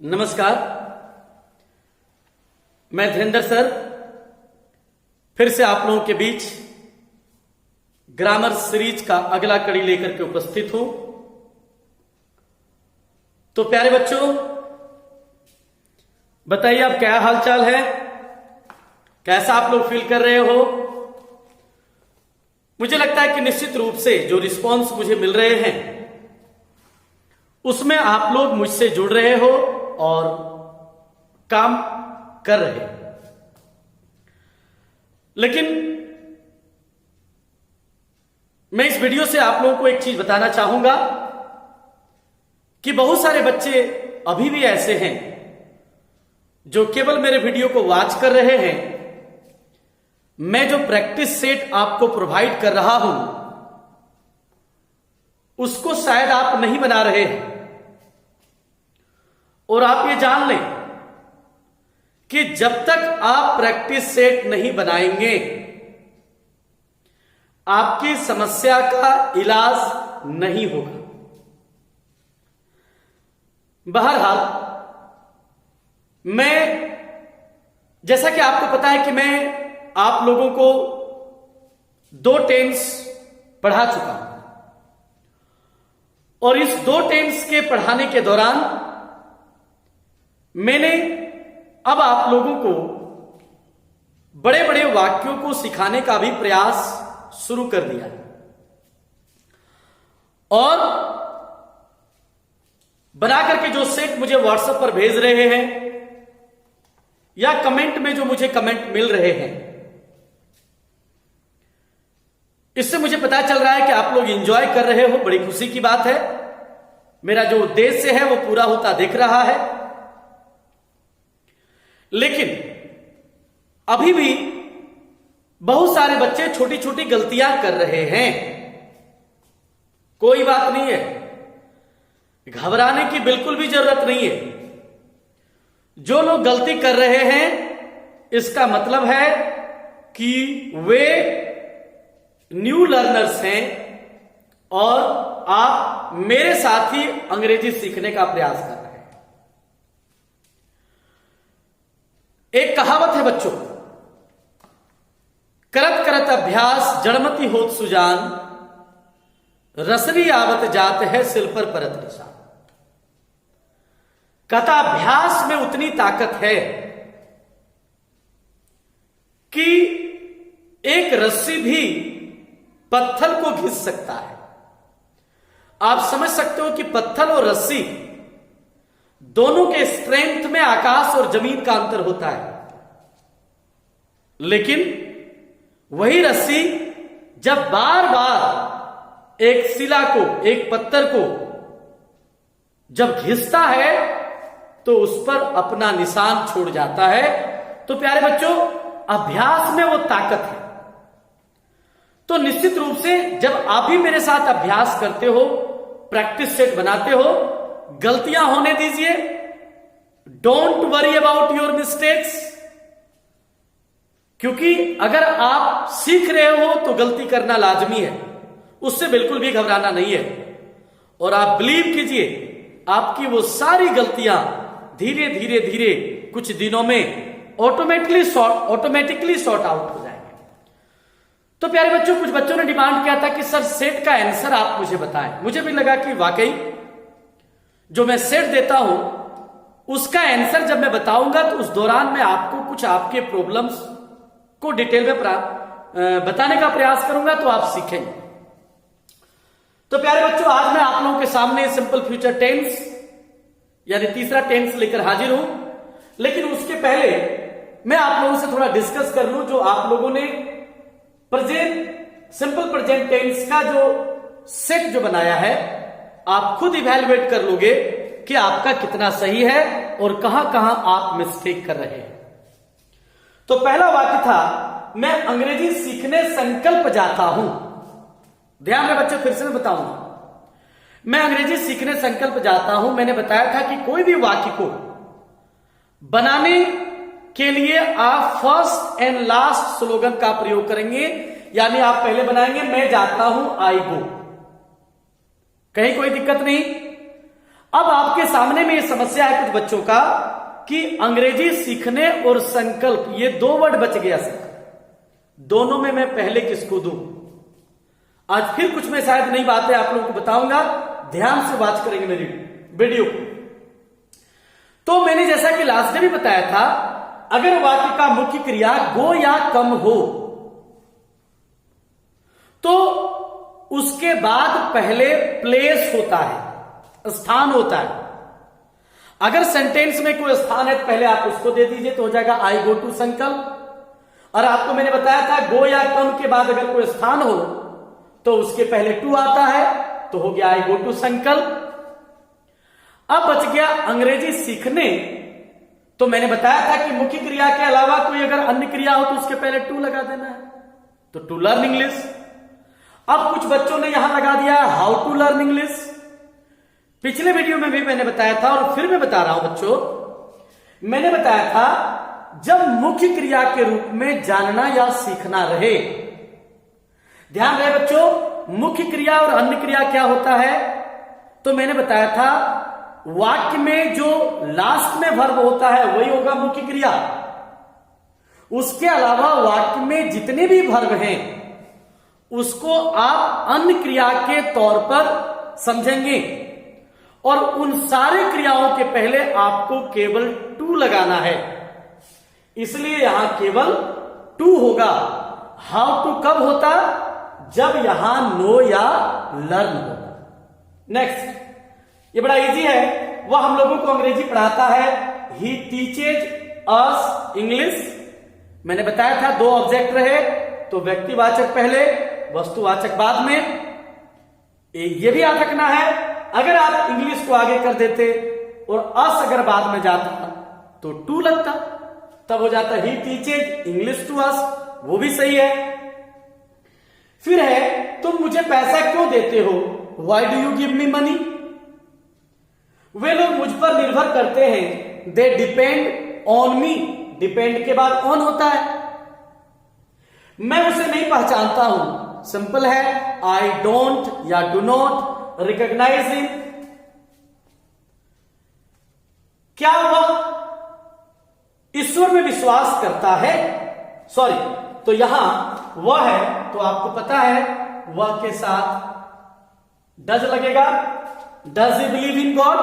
नमस्कार। मैं धीरेन्द्र सर फिर से आप लोगों के बीच ग्रामर सीरीज का अगला कड़ी लेकर के उपस्थित हूं। तो प्यारे बच्चों, बताइए आप क्या हालचाल है, कैसा आप लोग फील कर रहे हो। मुझे लगता है कि निश्चित रूप से जो रिस्पॉन्स मुझे मिल रहे हैं उसमें आप लोग मुझसे जुड़ रहे हो और काम कर रहे हैं। लेकिन मैं इस वीडियो से आप लोगों को एक चीज बताना चाहूंगा कि बहुत सारे बच्चे अभी भी ऐसे हैं जो केवल मेरे वीडियो को वॉच कर रहे हैं। मैं जो प्रैक्टिस सेट आपको प्रोवाइड कर रहा हूं उसको शायद आप नहीं बना रहे हैं। और आप ये जान लें कि जब तक आप प्रैक्टिस सेट नहीं बनाएंगे आपकी समस्या का इलाज नहीं होगा। बहरहाल, मैं जैसा कि आपको पता है कि मैं आप लोगों को 2 टेंस पढ़ा चुका हूं और इस 2 टेंस के पढ़ाने के दौरान मैंने अब आप लोगों को बड़े बड़े वाक्यों को सिखाने का भी प्रयास शुरू कर दिया है। और बना करके जो सेट मुझे व्हाट्सएप पर भेज रहे हैं या कमेंट में जो मुझे कमेंट मिल रहे हैं, इससे मुझे पता चल रहा है कि आप लोग एंजॉय कर रहे हो। बड़ी खुशी की बात है। मेरा जो उद्देश्य है वो पूरा होता दिख रहा है। लेकिन अभी भी बहुत सारे बच्चे छोटी छोटी गलतियां कर रहे हैं। कोई बात नहीं है, घबराने की बिल्कुल भी जरूरत नहीं है। जो लोग गलती कर रहे हैं इसका मतलब है कि वे न्यू लर्नर्स हैं और आप मेरे साथ ही अंग्रेजी सीखने का प्रयास कर रहे हैं। एक कहावत है बच्चों, करत करत अभ्यास जड़मति होत सुजान, रसरी आवत जात है सिल पर परत निशान। कहता अभ्यास में उतनी ताकत है कि एक रस्सी भी पत्थर को घिस सकता है। आप समझ सकते हो कि पत्थर और रस्सी दोनों के स्ट्रेंथ में आकाश और जमीन का अंतर होता है। लेकिन वही रस्सी जब बार बार एक शिला को, एक पत्थर को जब घिसता है तो उस पर अपना निशान छोड़ जाता है। तो प्यारे बच्चों, अभ्यास में वो ताकत है। तो निश्चित रूप से जब आप भी मेरे साथ अभ्यास करते हो, प्रैक्टिस सेट बनाते हो, गलतियां होने दीजिए। Don't worry about your mistakes, क्योंकि अगर आप सीख रहे हो तो गलती करना लाजमी है, उससे बिल्कुल भी घबराना नहीं है। और आप बिलीव कीजिए, आपकी वो सारी गलतियां धीरे धीरे धीरे कुछ दिनों में ऑटोमेटिकली सॉर्ट आउट हो जाएंगे। तो प्यारे बच्चों, कुछ बच्चों ने डिमांड किया था कि सर सेट का आंसर आप मुझे बताएं। मुझे भी लगा कि वाकई जो मैं सेट देता हूं उसका आंसर जब मैं बताऊंगा तो उस दौरान मैं आपको कुछ आपके प्रॉब्लम्स को डिटेल में बताने का प्रयास करूंगा, तो आप सीखेंगे। तो प्यारे बच्चों, आज मैं आप लोगों के सामने सिंपल फ्यूचर टेंस यानी तीसरा टेंस लेकर हाजिर हूं। लेकिन उसके पहले मैं आप लोगों से थोड़ा डिस्कस कर लूं जो आप लोगों ने सिंपल प्रेजेंट टेंस का जो सेट जो बनाया है, आप खुद इवैल्यूएट कर लोगे कि आपका कितना सही है और कहां कहां आप मिस्टेक कर रहे हैं। तो पहला वाक्य था, मैं अंग्रेजी सीखने संकल्प जाता हूं। ध्यान में बच्चों, फिर से मैं बताऊंगा, मैं अंग्रेजी सीखने संकल्प जाता हूं। मैंने बताया था कि कोई भी वाक्य को बनाने के लिए आप फर्स्ट एंड लास्ट स्लोगन का प्रयोग करेंगे। यानी आप पहले बनाएंगे मैं जाता हूं, आई गो, कहीं कोई दिक्कत नहीं। अब आपके सामने में ये समस्या है कुछ बच्चों का कि अंग्रेजी सीखने और संकल्प ये दो वर्ड बच गया सर, दोनों में मैं पहले किसको दूं? आज फिर कुछ मैं शायद नई बातें आप लोगों को बताऊंगा, ध्यान से वॉच करेंगे मेरी वीडियो को। तो मैंने जैसा कि लास्ट डे भी बताया था, अगर वाक्य का मुख्य क्रिया गो या कम हो तो उसके बाद पहले प्लेस होता है, स्थान होता है। अगर सेंटेंस में कोई स्थान है तो पहले आप उसको दे दीजिए तो हो जाएगा आई गो टू संकल्प। और आपको मैंने बताया था गो या कम के बाद अगर कोई स्थान हो तो उसके पहले टू आता है तो हो गया आई गो टू संकल्प। अब बच गया अंग्रेजी सीखने, तो मैंने बताया था कि मुख्य क्रिया के अलावा कोई अगर अन्य क्रिया हो तो उसके पहले टू लगा देना है, तो टू लर्न इंग्लिश। अब कुछ बच्चों ने यहां लगा दिया हाउ टू लर्न इंग्लिश। पिछले वीडियो में भी मैंने बताया था और फिर मैं बता रहा हूं बच्चों, मैंने बताया था जब मुख्य क्रिया के रूप में जानना या सीखना रहे, ध्यान रहे बच्चों, मुख्य क्रिया और अन्य क्रिया क्या होता है, तो मैंने बताया था वाक्य में जो लास्ट में वर्ब होता है वही होगा मुख्य क्रिया। उसके अलावा वाक्य में जितने भी वर्ब हैं उसको आप अन्य क्रिया के तौर पर समझेंगे और उन सारे क्रियाओं के पहले आपको केवल टू लगाना है, इसलिए यहां केवल टू होगा। हाउ टू कब होता, जब यहां नो या लर्न होगा। नेक्स्ट, ये बड़ा इजी है, वह हम लोगों को अंग्रेजी पढ़ाता है, ही टीचेज अस इंग्लिश। मैंने बताया था दो ऑब्जेक्ट रहे तो व्यक्तिवाचक पहले वस्तुवाचक बाद में, ये भी याद रखना है। अगर आप इंग्लिश को आगे कर देते और अस अगर बाद में जाता तो टू लगता, तब हो जाता ही टीचेज इंग्लिश टू अस, वो भी सही है। फिर है तुम मुझे पैसा क्यों देते हो, why do you give me money. वे लोग मुझ पर निर्भर करते हैं, they depend on me, depend के बाद ऑन होता है। मैं उसे नहीं पहचानता हूं, सिंपल है, आई डोंट या डू नॉट रिकॉग्नाइज हिम। क्या वह ईश्वर में विश्वास करता है, सॉरी, तो यहां वह है तो आपको पता है वह के साथ डज लगेगा, does you believe in God.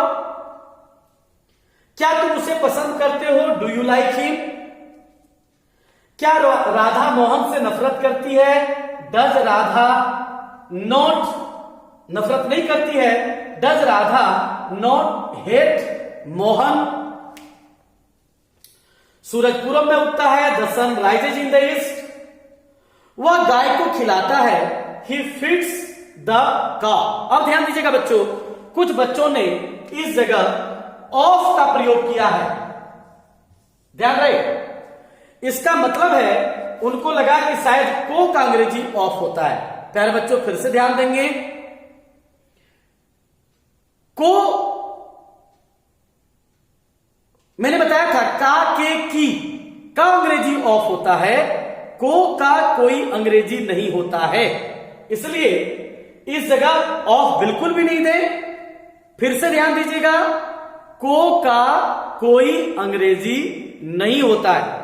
क्या तुम उसे पसंद करते हो, डू यू लाइक हिम। क्या राधा मोहन से नफरत करती है, डज राधा नॉट नफरत नहीं करती है, does Radha not hate Mohan. सूरज पूरब में उगता है, the sun rises in the east. वह गाय को खिलाता है, ही फीड्स द काउ। अब ध्यान दीजिएगा बच्चों, कुछ बच्चों ने इस जगह ऑफ का प्रयोग किया है, ध्यान रहे। इसका मतलब है उनको लगा कि शायद को का अंग्रेजी ऑफ होता है। प्यारे बच्चों फिर से ध्यान देंगे, को मैंने बताया था का के की का अंग्रेजी ऑफ होता है, को का कोई अंग्रेजी नहीं होता है, इसलिए इस जगह ऑफ बिल्कुल भी नहीं दे। फिर से ध्यान दीजिएगा, को का कोई अंग्रेजी नहीं होता है,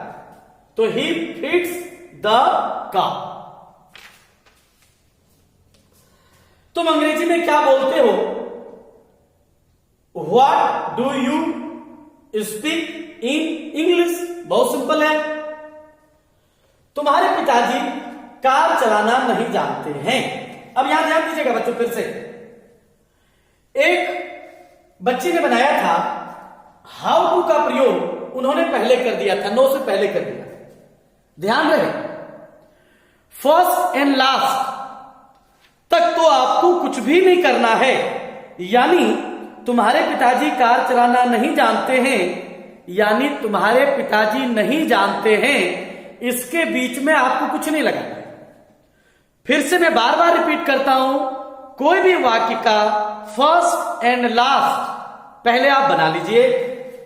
तो ही फीड्स द काउ। तुम अंग्रेजी में क्या बोलते हो, what do you speak in English. बहुत सिंपल है, तुम्हारे पिताजी कार चलाना नहीं जानते हैं। अब यहां ध्यान दीजिएगा बच्चों, फिर से एक बच्चे ने बनाया था, हाउ टू का प्रयोग उन्होंने पहले कर दिया था, नो से पहले कर दिया। ध्यान रहे, फर्स्ट एंड लास्ट तक तो आपको कुछ भी नहीं करना है, यानी तुम्हारे पिताजी कार चलाना नहीं जानते हैं, यानी तुम्हारे पिताजी नहीं जानते हैं, इसके बीच में आपको कुछ नहीं लगाना है। फिर से मैं बार बार रिपीट करता हूं, कोई भी वाक्य का फर्स्ट एंड लास्ट पहले आप बना लीजिए,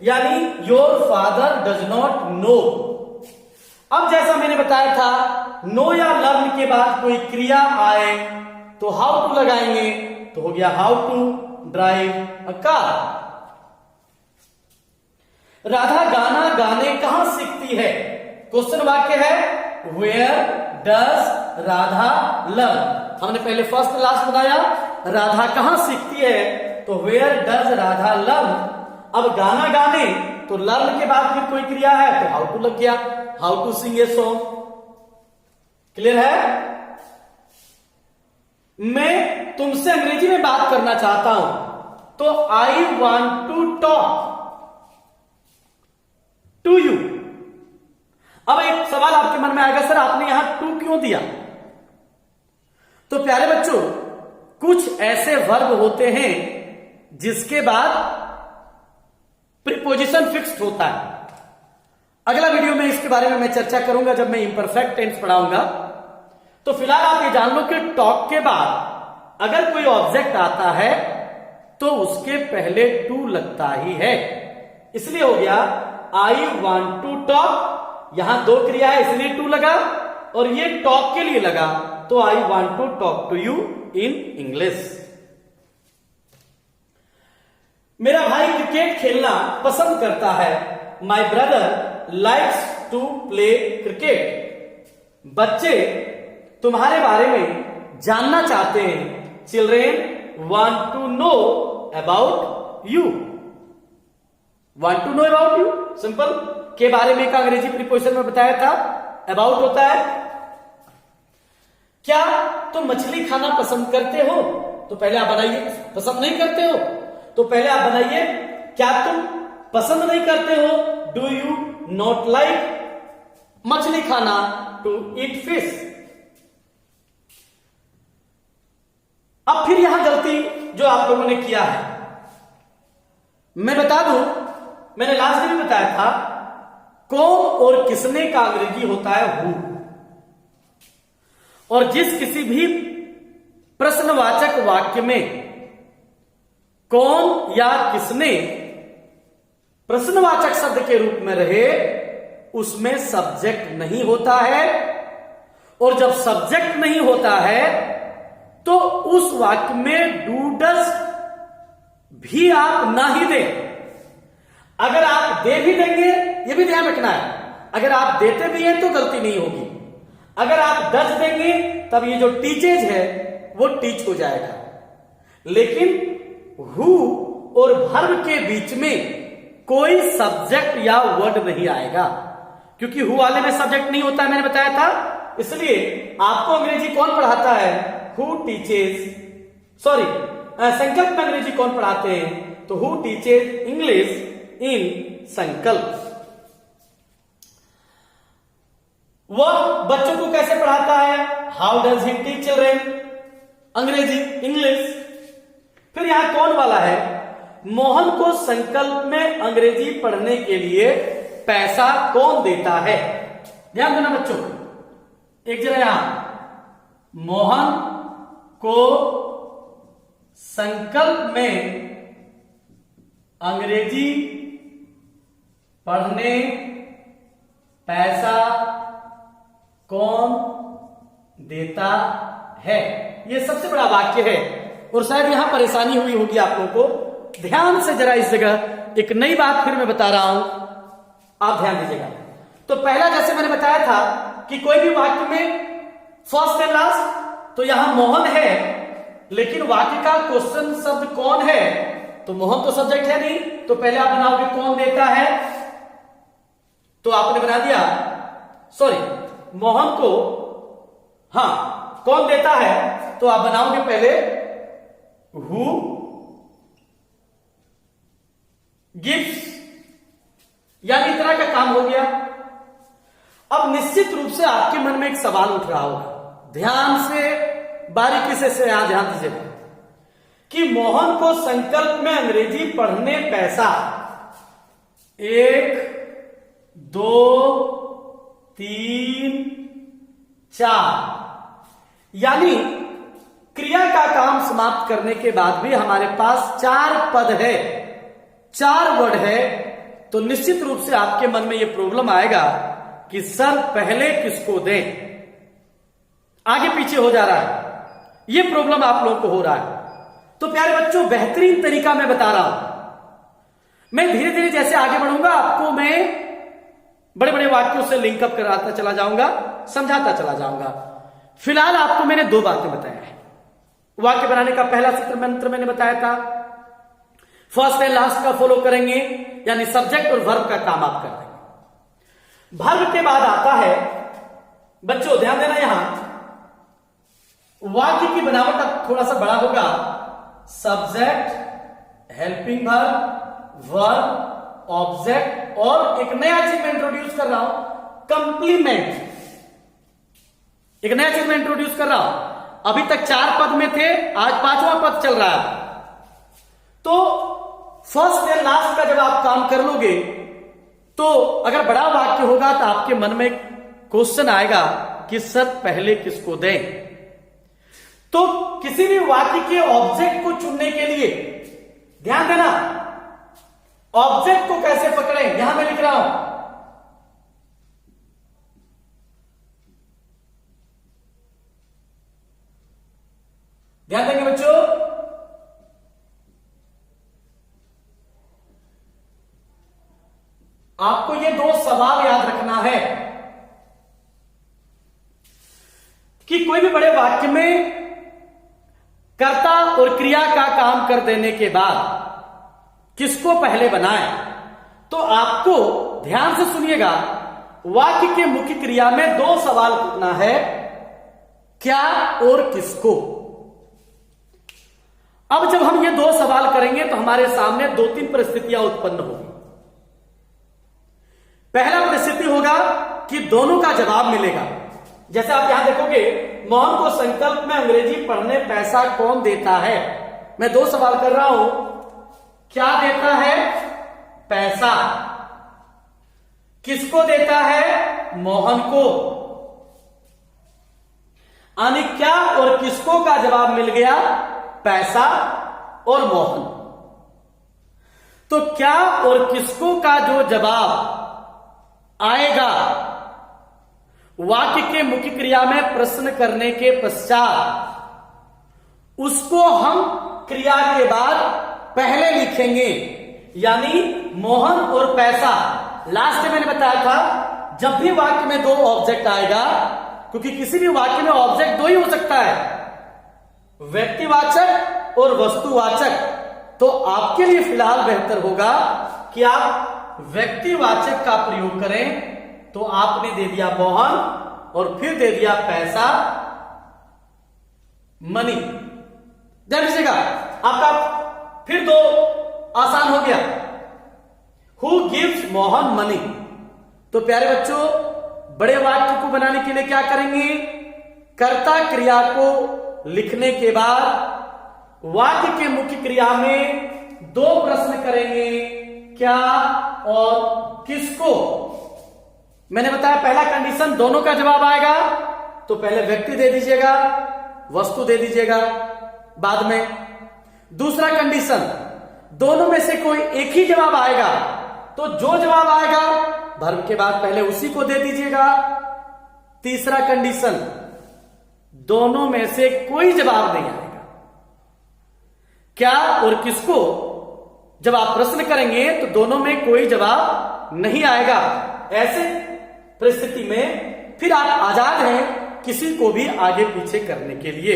यानी your father does not know. अब जैसा मैंने बताया था, नो या लर्न के बाद कोई क्रिया आए तो हाउ टू लगाएंगे, तो हो गया how to drive a car. Radha गाना गाने कहां सीखती है? क्वेश्चन वाक्य है वेयर डज राधा लर्न। हमने पहले फर्स्ट लास्ट बताया राधा कहां सीखती है, तो वेयर डज राधा लर्न। अब गाना गाने, तो लर्न के बाद फिर कोई क्रिया है तो हाउ टू लग गया, how to sing a song. Clear है? मैं तुमसे अंग्रेजी में बात करना चाहता हूं, तो I want to talk to you. अब एक सवाल आपके मन में आएगा, सर आपने यहां टू क्यों दिया? तो प्यारे बच्चों, कुछ ऐसे वर्ब होते हैं जिसके बाद प्रीपोजिशन फिक्स्ड होता है। अगला वीडियो में इसके बारे में मैं चर्चा करूंगा जब मैं इम्परफेक्ट टेंस पढ़ाऊंगा। तो फिलहाल आप ये जान लो कि टॉक के बाद अगर कोई ऑब्जेक्ट आता है तो उसके पहले टू लगता ही है। इसलिए हो गया आई वॉन्ट टू टॉक, यहां दो क्रिया है इसलिए टू लगा, और ये टॉक के लिए लगा तो I want to talk to you in English. मेरा भाई क्रिकेट खेलना पसंद करता है। My brother likes to play cricket. बच्चे तुम्हारे बारे में जानना चाहते हैं। Children want to know about you. Want to know about you, simple. के बारे में का अंग्रेजी प्रीपोजिशन में बताया था अबाउट होता है। क्या तुम मछली खाना पसंद करते हो? तो पहले आप बनाइए। पसंद नहीं करते हो तो पहले आप बनाइए क्या तुम पसंद नहीं करते हो? डू यू नॉट लाइक मछली खाना? To eat fish. अब फिर यहां गलती जो आप लोगों ने किया है, मैं बता दूं, मैंने लास्ट में भी बताया था कौन और किसने का अंग्रेजी होता है हु। और जिस किसी भी प्रश्नवाचक वाक्य में कौन या किसने प्रश्नवाचक शब्द के रूप में रहे उसमें सब्जेक्ट नहीं होता है। और जब सब्जेक्ट नहीं होता है तो उस वाक्य में डू डज भी आप ना ही दें। अगर आप दे भी देंगे, यह भी ध्यान रखना है, अगर आप देते भी हैं तो गलती नहीं होगी। अगर आप डज देंगे तब ये जो टीचेज है वो टीच हो जाएगा। लेकिन हु और वर्ब के बीच में कोई सब्जेक्ट या वर्ड नहीं आएगा, क्योंकि हु वाले में सब्जेक्ट नहीं होता है, मैंने बताया था। इसलिए आपको अंग्रेजी कौन पढ़ाता है? हु टीचेज, सॉरी संकल्प में अंग्रेजी कौन पढ़ाते हैं? तो हु टीचेज इंग्लिश इन संकल्प। वह बच्चों को कैसे पढ़ाता है? How does he teach children? अंग्रेजी, इंग्लिश। फिर यहां कौन वाला है? मोहन को संकल्प में अंग्रेजी पढ़ने के लिए पैसा कौन देता है? ध्यान देना बच्चों, एक जरा यहां मोहन को संकल्प में अंग्रेजी पढ़ने पैसा कौन देता है? यह सबसे बड़ा वाक्य है और शायद यहां परेशानी हुई होगी आप लोगों को। ध्यान से जरा इस जगह एक नई बात फिर मैं बता रहा हूं, आप ध्यान दीजिएगा। तो पहला जैसे मैंने बताया था कि कोई भी वाक्य में फर्स्ट एंड लास्ट, तो यहां मोहन है, लेकिन वाक्य का क्वेश्चन शब्द कौन है? तो मोहन तो सब्जेक्ट है नहीं, तो पहले आप बनाओगे कौन देता है, तो आपने बना दिया, सॉरी मोहन को, हाँ कौन देता है, तो आप बनाओगे पहले हु गिव्स, यानी इस तरह का काम हो गया। अब निश्चित रूप से आपके मन में एक सवाल उठ रहा होगा, ध्यान से बारीकी से यहां ध्यान दीजिएगा कि मोहन को संकल्प में अंग्रेजी पढ़ने पैसा 1 2 3 4, यानी क्रिया का काम समाप्त करने के बाद भी हमारे पास 4 पद है, 4 वर्ड है। तो निश्चित रूप से आपके मन में यह प्रॉब्लम आएगा कि सर पहले किसको दें, आगे पीछे हो जा रहा है, यह प्रॉब्लम आप लोगों को हो रहा है। तो प्यारे बच्चों, बेहतरीन तरीका मैं बता रहा हूं। मैं धीरे धीरे जैसे आगे बढ़ूंगा आपको मैं बड़े बड़े वाक्यों से लिंकअप कराता चला जाऊंगा, समझाता चला जाऊंगा। फिलहाल आपको मैंने 2 बातें बताया है। वाक्य बनाने का पहला सूत्र मंत्र मैंने बताया था, फर्स्ट एंड लास्ट का फॉलो करेंगे, यानी सब्जेक्ट और वर्ब का काम आप कर देंगे। वर्ब के बाद आता है बच्चों, ध्यान देना, यहां वाक्य की बनावट अब थोड़ा सा बड़ा होगा। Subject, helping verb, verb, object, और एक नया चीज मैं इंट्रोड्यूस कर रहा हूं, कंप्लीमेंट। एक नया चीज मैं इंट्रोड्यूस कर रहा हूं। अभी तक 4 पद में थे, आज 5वां पद चल रहा है। तो फर्स्ट एंड लास्ट का जब आप काम कर लोगे तो अगर बड़ा वाक्य होगा तो आपके मन में क्वेश्चन आएगा कि सर पहले किसको दें। तो किसी भी वाक्य के ऑब्जेक्ट को चुनने के लिए ध्यान देना, ऑब्जेक्ट को कैसे पकड़ें, यहां मैं लिख रहा हूं। ध्यान देंगे बच्चों, आपको ये 2 सवाल याद रखना है कि कोई भी बड़े वाक्य में कर्ता और क्रिया का काम कर देने के बाद किसको पहले बनाएं। तो आपको ध्यान से सुनिएगा, वाक्य के मुख्य क्रिया में 2 सवाल पूछना है, क्या और किसको। अब जब हम ये 2 सवाल करेंगे तो हमारे सामने 2-3 परिस्थितियां उत्पन्न होगी। पहला परिस्थिति होगा कि दोनों का जवाब मिलेगा। जैसे आप यहां देखोगे, मोहन को संकल्प में अंग्रेजी पढ़ने पैसा कौन देता है। मैं 2 सवाल कर रहा हूं, क्या देता है, पैसा, किसको देता है, मोहन को। यानी क्या और किसको का जवाब मिल गया, पैसा और मोहन। तो क्या और किसको का जो जवाब आएगा वाक्य के मुख्य क्रिया में प्रश्न करने के पश्चात, उसको हम क्रिया के बाद पहले लिखेंगे, यानी मोहन और पैसा। लास्ट में मैंने बताया था, जब भी वाक्य में 2 ऑब्जेक्ट आएगा, क्योंकि किसी भी वाक्य में ऑब्जेक्ट 2 ही हो सकता है, व्यक्तिवाचक और वस्तुवाचक। तो आपके लिए फिलहाल बेहतर होगा कि आप व्यक्तिवाचक का प्रयोग करें। तो आपने दे दिया मोहन और फिर दे दिया पैसा, मनी। ध्यान दीजिएगा, आपका फिर 2 आसान हो गया, हु गिव्स मोहन मनी। तो प्यारे बच्चों, बड़े वाक्य को बनाने के लिए क्या करेंगे, कर्ता क्रिया को लिखने के बाद वाक्य के मुख्य क्रिया में 2 प्रश्न करेंगे, क्या और किसको। मैंने बताया पहला कंडीशन, दोनों का जवाब आएगा तो पहले व्यक्ति दे दीजिएगा, वस्तु दे दीजिएगा बाद में। दूसरा कंडीशन, दोनों में से कोई एक ही जवाब आएगा तो जो जवाब आएगा वर्ब के बाद पहले उसी को दे दीजिएगा। तीसरा कंडीशन, दोनों में से कोई जवाब नहीं आएगा। क्या और किसको जब आप प्रश्न करेंगे तो दोनों में कोई जवाब नहीं आएगा। ऐसे परिस्थिति में फिर आप आजाद हैं किसी को भी आगे पीछे करने के लिए।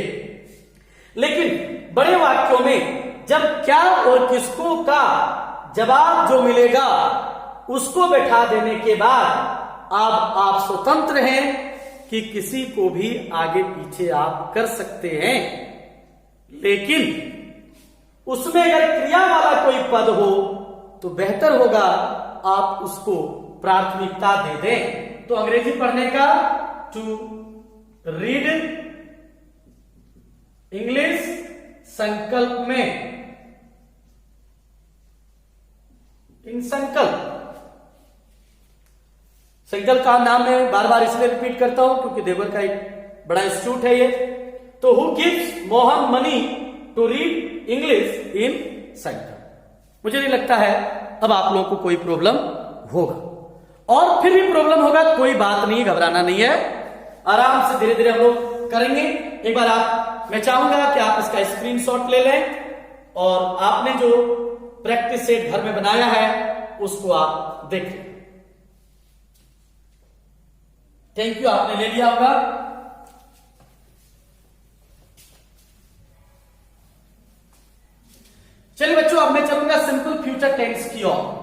लेकिन बड़े वाक्यों में जब क्या और किसको का जवाब जो मिलेगा उसको बैठा देने के बाद अब आप स्वतंत्र हैं कि किसी को भी आगे पीछे आप कर सकते हैं। लेकिन उसमें अगर क्रिया वाला कोई पद हो तो बेहतर होगा आप उसको प्राथमिकता दे दें। तो अंग्रेजी पढ़ने का टू रीड इंग्लिश संकल्प में, इन संकल्प का नाम मैं बार बार इसलिए रिपीट करता हूं क्योंकि देवर का एक बड़ा इंस्टीट्यूट है ये। तो who gives Mohan money to read English in Sankalp. मुझे नहीं लगता है अब आप लोगों को कोई प्रॉब्लम होगा, और फिर भी प्रॉब्लम होगा कोई बात नहीं, घबराना नहीं है, आराम से धीरे धीरे हम लोग करेंगे। एक बार मैं चाहूंगा कि आप इसका स्क्रीनशॉट ले लें और आपने जो प्रैक्टिस सेट घर में बनाया है उसको आप देखें। थैंक यू, आपने ले लिया होगा। चलिए बच्चों, अब मैं चलूंगा सिंपल फ्यूचर टेंस की ओर।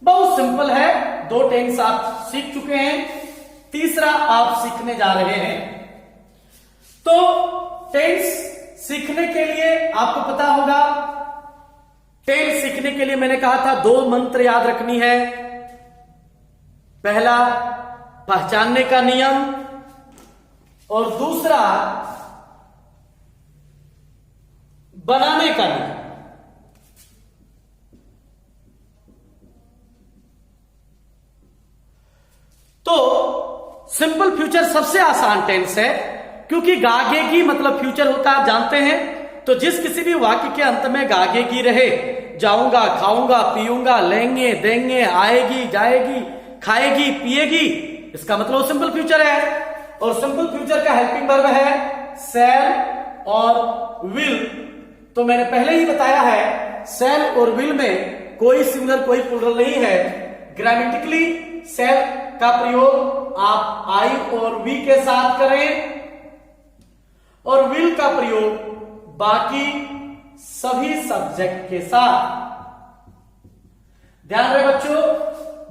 बहुत सिंपल है, 2 टेंस आप सीख चुके हैं, तीसरा आप सीखने जा रहे हैं। तो टेंस सीखने के लिए आपको पता होगा, टेंस सीखने के लिए मैंने कहा था 2 मंत्र याद रखनी है। पहला पहचानने का नियम और दूसरा बनाने का नियम। तो सिंपल फ्यूचर सबसे आसान टेंस है, क्योंकि गागेगी मतलब फ्यूचर होता है, आप जानते हैं। तो जिस किसी भी वाक्य के अंत में गागेगी रहे, जाऊंगा, खाऊंगा, पीऊंगा, लेंगे, देंगे, आएगी, जाएगी, खाएगी, पिएगी, इसका मतलब सिंपल फ्यूचर है। और सिंपल फ्यूचर का हेल्पिंग वर्ब है शैल और विल। तो मैंने पहले ही बताया है, शैल और विल में कोई सिंगुलर कोई प्लूरल नहीं है। ग्रामेटिकली शैल का प्रयोग आप आई और वी के साथ करें और विल का प्रयोग बाकी सभी सब्जेक्ट के साथ। ध्यान रहे बच्चों,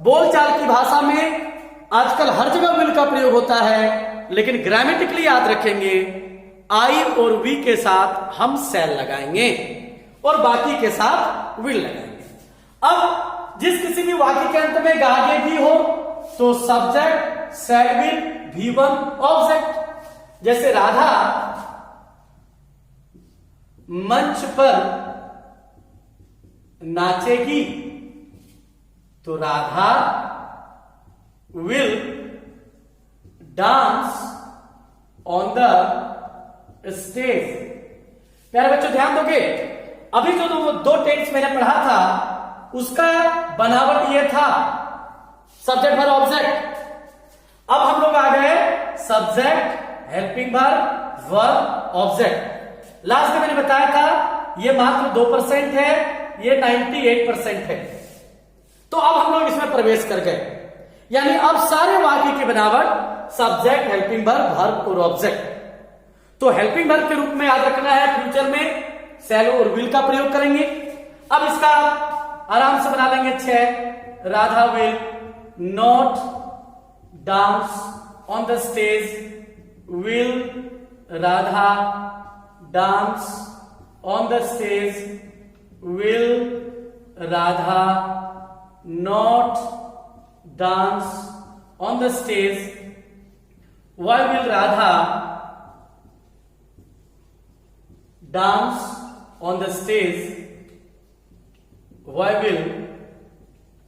बोलचाल की भाषा में आजकल हर जगह विल का प्रयोग होता है, लेकिन ग्रामेटिकली याद रखेंगे आई और वी के साथ हम शैल लगाएंगे और बाकी के साथ विल लगाएंगे। अब जिस किसी भी वाक्य के अंत में गागे भी हो तो subject shell will V1 object. जैसे राधा मंच पर नाचेगी तो Radha will dance on the stage. प्यारे बच्चों ध्यान दोगे, अभी जो 2 टेंस मैंने पढ़ा था उसका बनावट ये था सब्जेक्ट वर्ब ऑब्जेक्ट। अब हम लोग आ गए subject helping verb verb object. Last में मैंने बताया था ये मात्र 2% है, ये 98% है। तो अब हम लोग इसमें प्रवेश कर गए, यानी अब सारे वाक्य की बनावट सब्जेक्ट हेल्पिंग वर्ब वर्ब और ऑब्जेक्ट। तो हेल्पिंग वर्ब के रूप में याद रखना है, फ्यूचर में शैल और विल का प्रयोग करेंगे। अब इसका आराम से बना लेंगे 6। Radha will not dance on the stage, will Radha dance on the stage, will Radha not dance on the stage, why will Radha dance on the stage, why will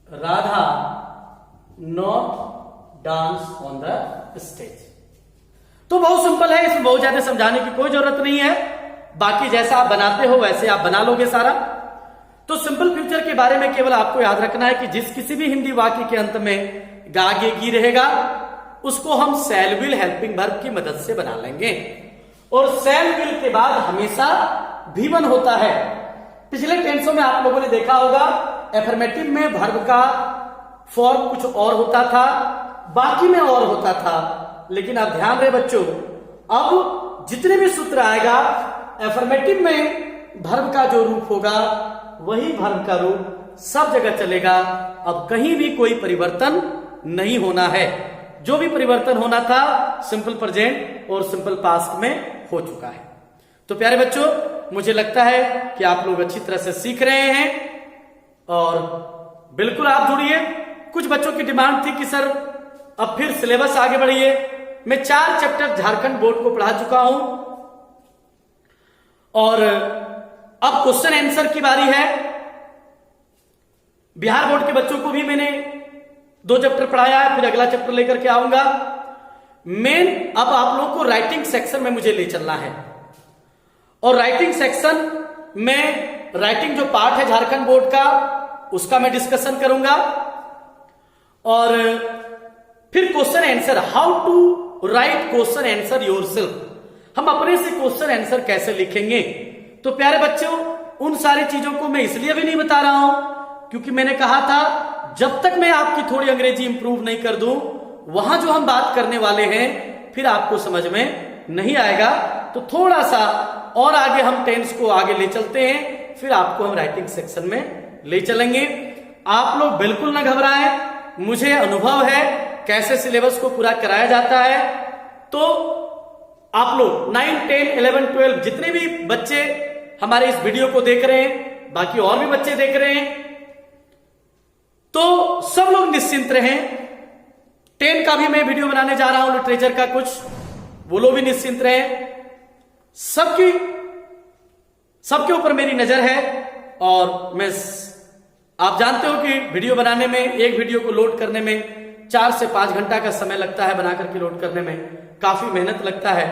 Radha not dance on the stage. तो बहुत सिंपल है, इसमें बहुत ज्यादा समझाने की कोई जरूरत नहीं है। बाकी जैसा आप बनाते हो वैसे आप बना लोगे सारा। तो सिंपल फ्यूचर के बारे में केवल आपको याद रखना है कि जिस किसी भी हिंदी वाक्य के अंत में गागेगी रहेगा उसको हम शैल विल हेल्पिंग वर्ब की मदद से बना लेंगे। और शैल विल के बाद हमेशा V1 होता है। पिछले टेंसों में आप लोगों ने देखा होगा एफर्मेटिव में वर्ब का फॉर्म कुछ और होता था, बाकी में और होता था। लेकिन अब ध्यान रहे बच्चों, अब जितने भी सूत्र आएगा एफर्मेटिव में वर्ब का जो रूप होगा वही वर्ब का रूप सब जगह चलेगा। अब कहीं भी कोई परिवर्तन नहीं होना है। जो भी परिवर्तन होना था सिंपल प्रेजेंट और सिंपल पास्ट में हो चुका है। तो प्यारे बच्चों, मुझे लगता है कि आप लोग अच्छी तरह से सीख रहे हैं और बिल्कुल आप जुड़िए। कुछ बच्चों की डिमांड थी कि सर अब फिर सिलेबस आगे बढ़िए। मैं 4 चैप्टर झारखंड बोर्ड को पढ़ा चुका हूं और अब क्वेश्चन आंसर की बारी है। बिहार बोर्ड के बच्चों को भी मैंने 2 चैप्टर पढ़ाया है, फिर अगला चैप्टर लेकर के आऊंगा। मेन अब आप लोगों को राइटिंग सेक्शन में मुझे ले चलना है और राइटिंग सेक्शन में राइटिंग जो पार्ट है झारखंड बोर्ड का उसका मैं डिस्कशन करूंगा और फिर question answer, how to write question answer yourself, हम अपने से क्वेश्चन आंसर कैसे लिखेंगे। तो प्यारे बच्चों उन सारी चीजों को मैं इसलिए भी नहीं बता रहा हूं क्योंकि मैंने कहा था जब तक मैं आपकी थोड़ी अंग्रेजी इंप्रूव नहीं कर दूं, वहां जो हम बात करने वाले हैं फिर आपको समझ में नहीं आएगा। तो थोड़ा सा और आगे हम टेंस को आगे ले चलते हैं, फिर आपको हम राइटिंग सेक्शन में ले चलेंगे। आप लोग बिल्कुल ना घबराएं, मुझे अनुभव है कैसे सिलेबस को पूरा कराया जाता है। तो आप लोग 9, 10, 11, 12 जितने भी बच्चे हमारे इस वीडियो को देख रहे हैं, बाकी और भी बच्चे देख रहे हैं, तो सब लोग निश्चिंत रहें। 10 का भी मैं वीडियो बनाने जा रहा हूं लिटरेचर का कुछ, वो लोग भी निश्चिंत रहें। सबके ऊपर मेरी नजर है और आप जानते हो कि वीडियो बनाने में, एक वीडियो को लोड करने में 4 से 5 घंटा का समय लगता है, बना करके लोड करने में काफी मेहनत लगता है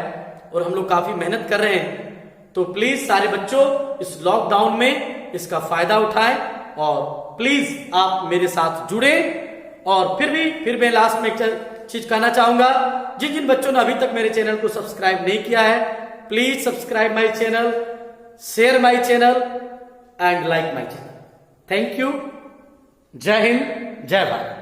और हम लोग काफी मेहनत कर रहे हैं। तो प्लीज सारे बच्चों इस लॉकडाउन में इसका फायदा उठाएं और प्लीज आप मेरे साथ जुड़े। और फिर मैं लास्ट में एक चीज कहना चाहूंगा, जिन जिन बच्चों ने अभी तक मेरे चैनल को सब्सक्राइब नहीं किया है, please subscribe my channel, share my channel and like my channel. Thank you. जय हिंद, जय भारत।